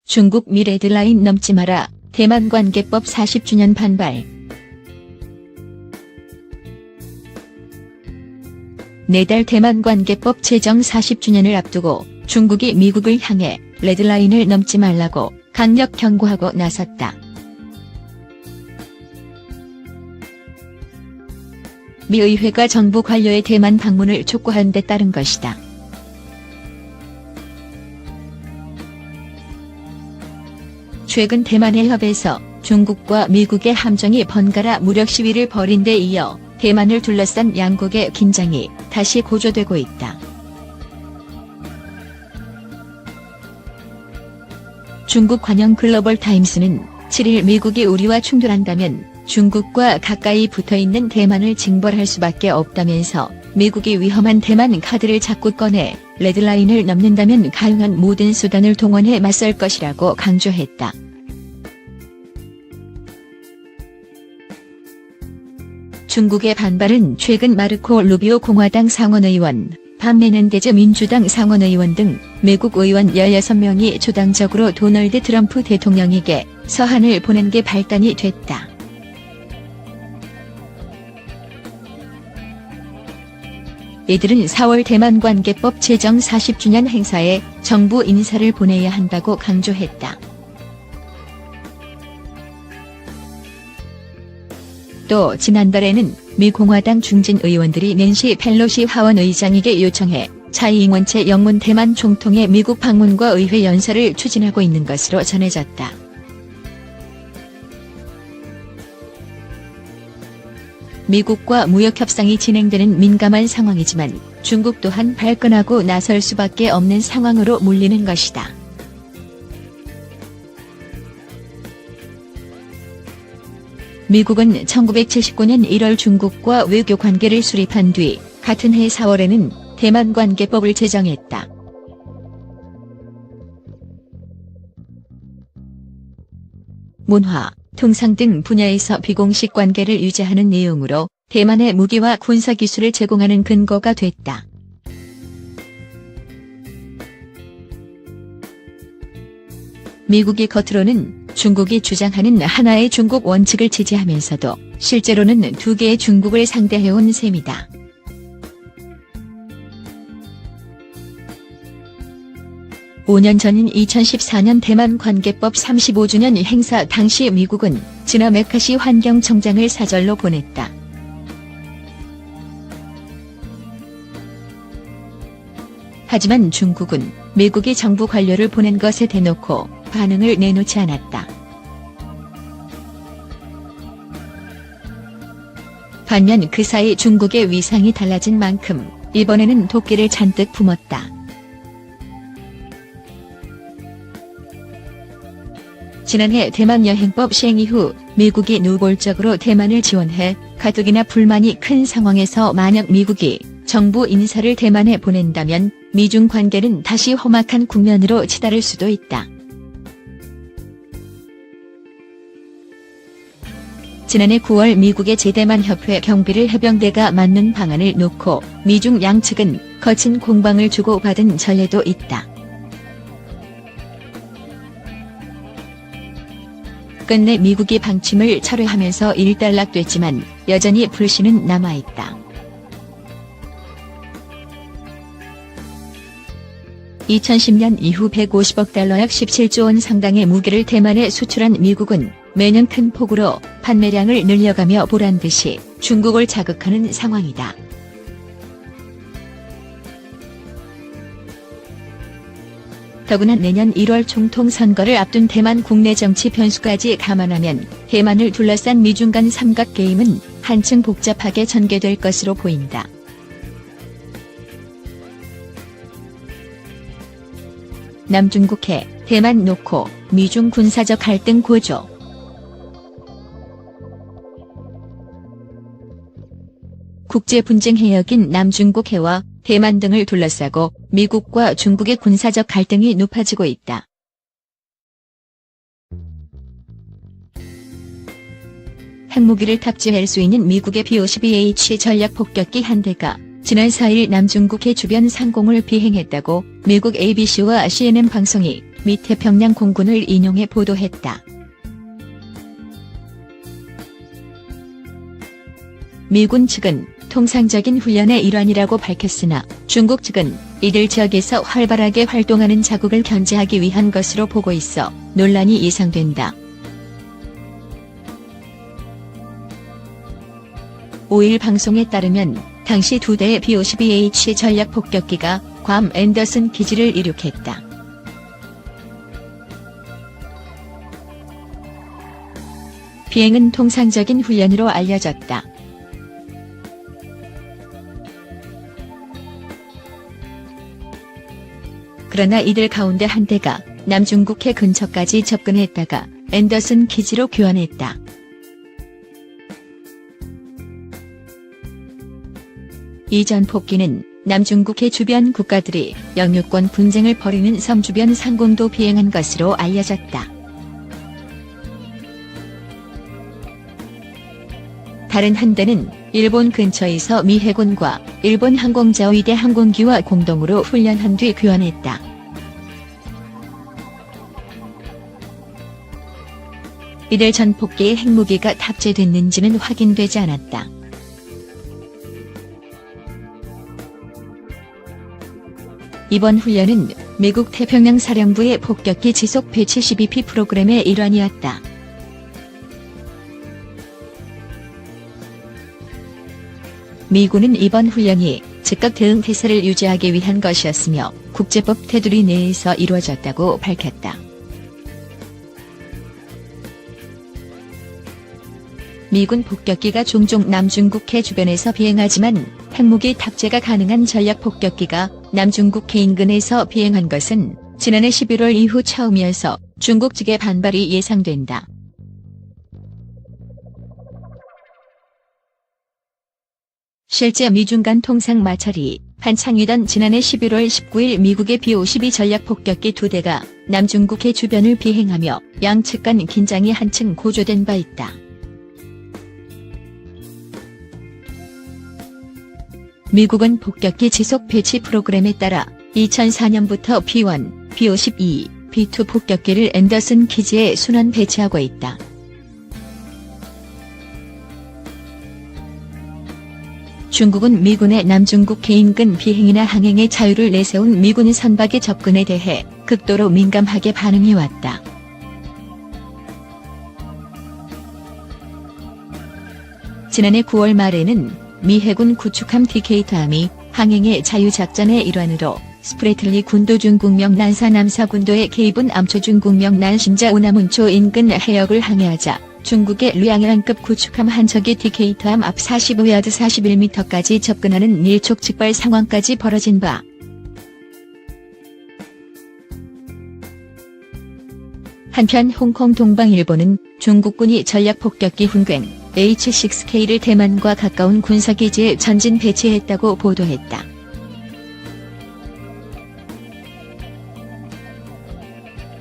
중국 미 레드라인 넘지 마라. 대만 관계법 40주년 반발. 내달 대만 관계법 제정 40주년을 앞두고 중국이 미국을 향해 레드라인을 넘지 말라고 강력 경고하고 나섰다. 미 의회가 정부 관료의 대만 방문을 촉구한 데 따른 것이다. 최근 대만 해협에서 중국과 미국의 함정이 번갈아 무력 시위를 벌인 데 이어 대만을 둘러싼 양국의 긴장이 다시 고조되고 있다. 중국 관영 글로벌 타임스는 7일 미국이 우리와 충돌한다면 중국과 가까이 붙어있는 대만을 징벌할 수밖에 없다면서 미국이 위험한 대만 카드를 자꾸 꺼내 레드라인을 넘는다면 가용한 모든 수단을 동원해 맞설 것이라고 강조했다. 중국의 반발은 최근 마르코 루비오 공화당 상원의원, 반 메넨데즈 민주당 상원의원 등 미국 의원 16명이 조당적으로 도널드 트럼프 대통령에게 서한을 보낸 게 발단이 됐다. 이들은 4월 대만 관계법 제정 40주년 행사에 정부 인사를 보내야 한다고 강조했다. 또 지난달에는 미 공화당 중진 의원들이 낸시 펠로시 하원 의장에게 요청해 차이 잉원체 영문 대만 총통의 미국 방문과 의회 연설을 추진하고 있는 것으로 전해졌다. 미국과 무역 협상이 진행되는 민감한 상황이지만 중국 또한 발끈하고 나설 수밖에 없는 상황으로 몰리는 것이다. 미국은 1979년 1월 중국과 외교 관계를 수립한 뒤 같은 해 4월에는 대만 관계법을 제정했다. 문화, 통상 등 분야에서 비공식 관계를 유지하는 내용으로 대만의 무기와 군사기술을 제공하는 근거가 됐다. 미국이 겉으로는 중국이 주장하는 하나의 중국 원칙을 지지하면서도 실제로는 두 개의 중국을 상대해온 셈이다. (5년) 전인 2014년 대만 관계법 35주년 행사 당시 미국은 지나 메카시 환경청장을 사절로 보냈다. 하지만 중국은 미국이 정부 관료를 보낸 것에 대놓고 반응을 내놓지 않았다. 반면 그 사이 중국의 위상이 달라진 만큼 이번에는 도끼를 잔뜩 품었다. 지난해 대만 여행법 시행 이후 미국이 노골적으로 대만을 지원해 가뜩이나 불만이 큰 상황에서 만약 미국이 정부 인사를 대만에 보낸다면 미중 관계는 다시 험악한 국면으로 치달을 수도 있다. 지난해 9월 미국의 제대만 협회 경비를 해병대가 맡는 방안을 놓고 미중 양측은 거친 공방을 주고받은 전례도 있다. 끝내 미국이 방침을 철회하면서 일단락됐지만 여전히 불신은 남아있다. 2010년 이후 150억 달러 약 17조 원 상당의 무기를 대만에 수출한 미국은 매년 큰 폭으로 판매량을 늘려가며 보란듯이 중국을 자극하는 상황이다. 더구나 내년 1월 총통 선거를 앞둔 대만 국내 정치 변수까지 감안하면 대만을 둘러싼 미중 간 삼각게임은 한층 복잡하게 전개될 것으로 보인다. 남중국해, 대만 놓고 미중 군사적 갈등 고조. 국제 분쟁 해역인 남중국해와 대만 등을 둘러싸고 미국과 중국의 군사적 갈등이 높아지고 있다. 핵무기를 탑재할 수 있는 미국의 B-52H 전략 폭격기 한 대가 지난 4일 남중국해 주변 상공을 비행했다고 미국 ABC와 CNN 방송이 미 태평양 공군을 인용해 보도했다. 미군 측은 통상적인 훈련의 일환이라고 밝혔으나 중국 측은 이들 지역에서 활발하게 활동하는 자국을 견제하기 위한 것으로 보고 있어 논란이 예상된다. 5일 방송에 따르면 당시 2대의 B-52H 전략 폭격기가 괌 앤더슨 기지를 이륙했다. 비행은 통상적인 훈련으로 알려졌다. 그러나 이들 가운데 한 대가 남중국해 근처까지 접근했다가 앤더슨 기지로 귀환했다. 이 전폭기는 남중국해 주변 국가들이 영유권 분쟁을 벌이는 섬 주변 상공도 비행한 것으로 알려졌다. 다른 한 대는 일본 근처에서 미 해군과 일본 항공자위대 항공기와 공동으로 훈련한 뒤 귀환했다. 이들 전폭기에 핵무기가 탑재됐는지는 확인되지 않았다. 이번 훈련은 미국 태평양 사령부의 폭격기 지속 배치 12P 프로그램의 일환이었다. 미군은 이번 훈련이 즉각 대응 태세를 유지하기 위한 것이었으며 국제법 테두리 내에서 이루어졌다고 밝혔다. 미군 폭격기가 종종 남중국해 주변에서 비행하지만 핵무기 탑재가 가능한 전략 폭격기가 남중국해 인근에서 비행한 것은 지난해 11월 이후 처음이어서 중국 측의 반발이 예상된다. 실제 미중 간 통상 마찰이 한창이던 지난해 11월 19일 미국의 B-52 전략 폭격기 2대가 남중국해 주변을 비행하며 양측 간 긴장이 한층 고조된 바 있다. 미국은 폭격기 지속 배치 프로그램에 따라 2004년부터 B-1, B-52, B-2 폭격기를 앤더슨 기지에 순환 배치하고 있다. 중국은 미군의 남중국해 인근 비행이나 항행의 자유를 내세운 미군 선박의 접근에 대해 극도로 민감하게 반응해왔다. 지난해 9월 말에는 미 해군 구축함 디케이터함이 항행의 자유작전의 일환으로 스프래틀리 군도 중국명 난사 남사군도에 개입은 암초 중국명 난신자 우나문초 인근 해역을 항해하자 중국의 류양양급 구축함 한 척이 디케이터함 앞 45야드 41m까지 접근하는 일촉즉발 상황까지 벌어진 바. 한편 홍콩 동방일보는 중국군이 전략폭격기 훈괭 H-6K를 대만과 가까운 군사기지에 전진 배치했다고 보도했다.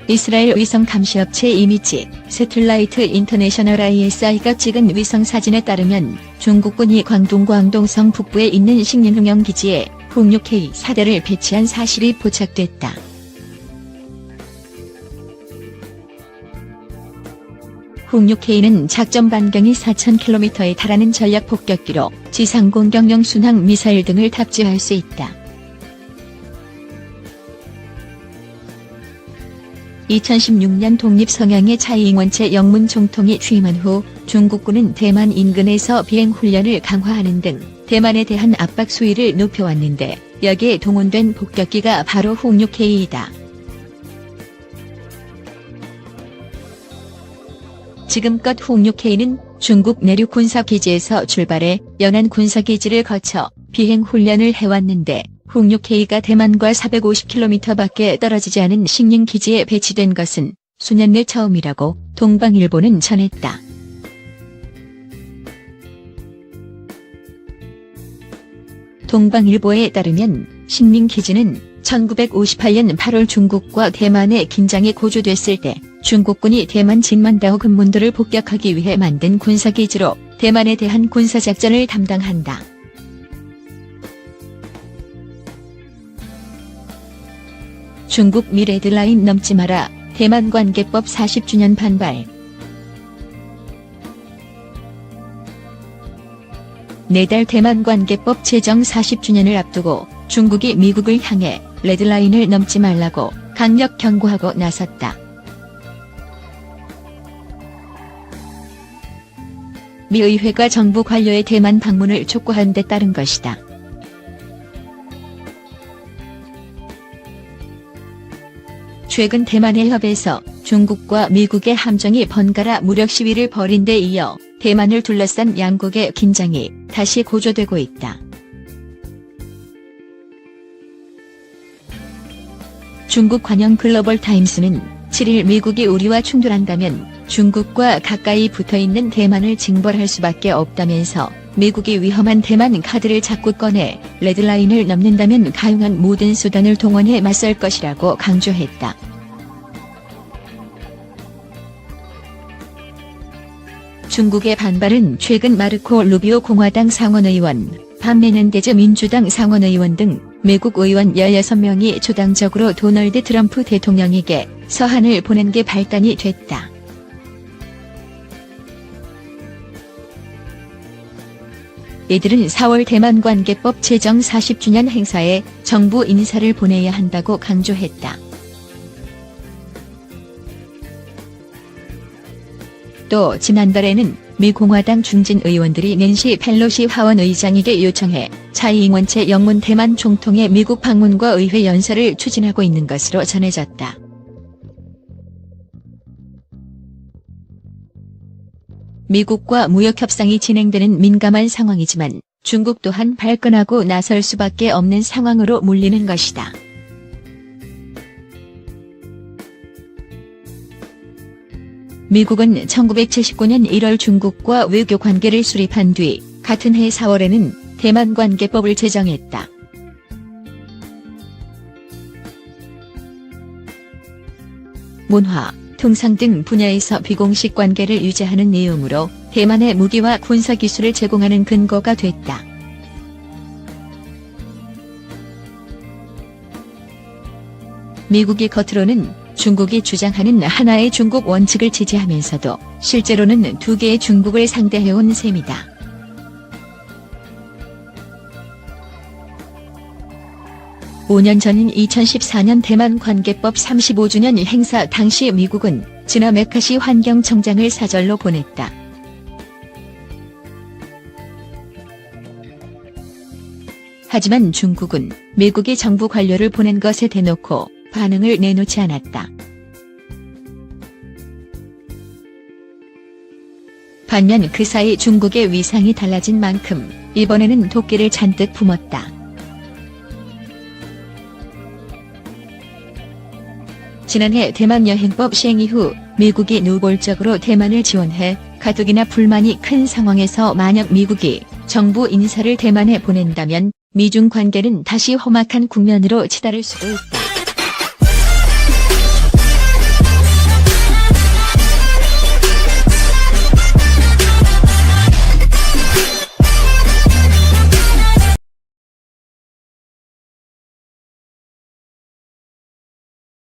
이스라엘 위성 감시업체 이미지 새틀라이트 인터내셔널 ISI가 찍은 위성 사진에 따르면 중국군이 광동성 북부에 있는 식민흥형 기지에 홍6K 4대를 배치한 사실이 포착됐다. 홍6K는 작전 반경이 4,000km에 달하는 전략 폭격기로 지상 공격용 순항 미사일 등을 탑재할 수 있다. 2016년 독립 성향의 차이 잉원체 영문 총통이 취임한 후 중국군은 대만 인근에서 비행 훈련을 강화하는 등 대만에 대한 압박 수위를 높여왔는데 여기에 동원된 폭격기가 바로 홍6K이다. 지금껏 홍6K는 중국 내륙 군사기지에서 출발해 연안 군사기지를 거쳐 비행 훈련을 해왔는데 홍6K가 대만과 450km밖에 떨어지지 않은 식민기지에 배치된 것은 수년 내 처음이라고 동방일보는 전했다. 동방일보에 따르면 식민기지는 1958년 8월 중국과 대만의 긴장이 고조됐을 때 중국군이 대만 진만다오 근문도를 폭격하기 위해 만든 군사기지로 대만에 대한 군사작전을 담당한다. 중국 미 레드라인 넘지 마라. 대만 관계법 40주년 반발. 내달 대만 관계법 제정 40주년을 앞두고 중국이 미국을 향해 레드라인을 넘지 말라고 강력 경고하고 나섰다. 미 의회가 정부 관료의 대만 방문을 촉구한 데 따른 것이다. 최근 대만해 협에서 중국과 미국의 함정이 번갈아 무력 시위를 벌인 데 이어 대만을 둘러싼 양국의 긴장이 다시 고조되고 있다. 중국 관영 글로벌 타임스는 7일 미국이 우리와 충돌한다면 중국과 가까이 붙어있는 대만을 징벌할 수밖에 없다면서 미국이 위험한 대만 카드를 자꾸 꺼내 레드라인을 넘는다면 가용한 모든 수단을 동원해 맞설 것이라고 강조했다. 중국의 반발은 최근 마르코 루비오 공화당 상원의원, 반 메넨데즈 민주당 상원의원 등 미국 의원 16명이 조당적으로 도널드 트럼프 대통령에게 서한을 보낸 게 발단이 됐다. 이들은 4월 대만 관계법 제정 40주년 행사에 정부 인사를 보내야 한다고 강조했다. 또 지난달에는 미 공화당 중진 의원들이 낸시 펠로시 하원 의장에게 요청해 차이 잉원체 영문 대만 총통의 미국 방문과 의회 연설을 추진하고 있는 것으로 전해졌다. 미국과 무역 협상이 진행되는 민감한 상황이지만 중국 또한 발끈하고 나설 수밖에 없는 상황으로 몰리는 것이다. 미국은 1979년 1월 중국과 외교 관계를 수립한 뒤 같은 해 4월에는 대만 관계법을 제정했다. 문화, 통상 등 분야에서 비공식 관계를 유지하는 내용으로 대만에 무기와 군사기술을 제공하는 근거가 됐다. 미국이 겉으로는 중국이 주장하는 하나의 중국 원칙을 지지하면서도 실제로는 두 개의 중국을 상대해온 셈이다. (5년) 전인 2014년 대만 관계법 35주년 행사 당시 미국은 진화 메카시 환경청장을 사절로 보냈다. 하지만 중국은 미국이 정부 관료를 보낸 것에 대놓고 반응을 내놓지 않았다. 반면 그 사이 중국의 위상이 달라진 만큼 이번에는 도끼를 잔뜩 품었다. 지난해 대만 여행법 시행 이후 미국이 노골적으로 대만을 지원해 가뜩이나 불만이 큰 상황에서 만약 미국이 정부 인사를 대만에 보낸다면 미중 관계는 다시 험악한 국면으로 치달을 수도 있다.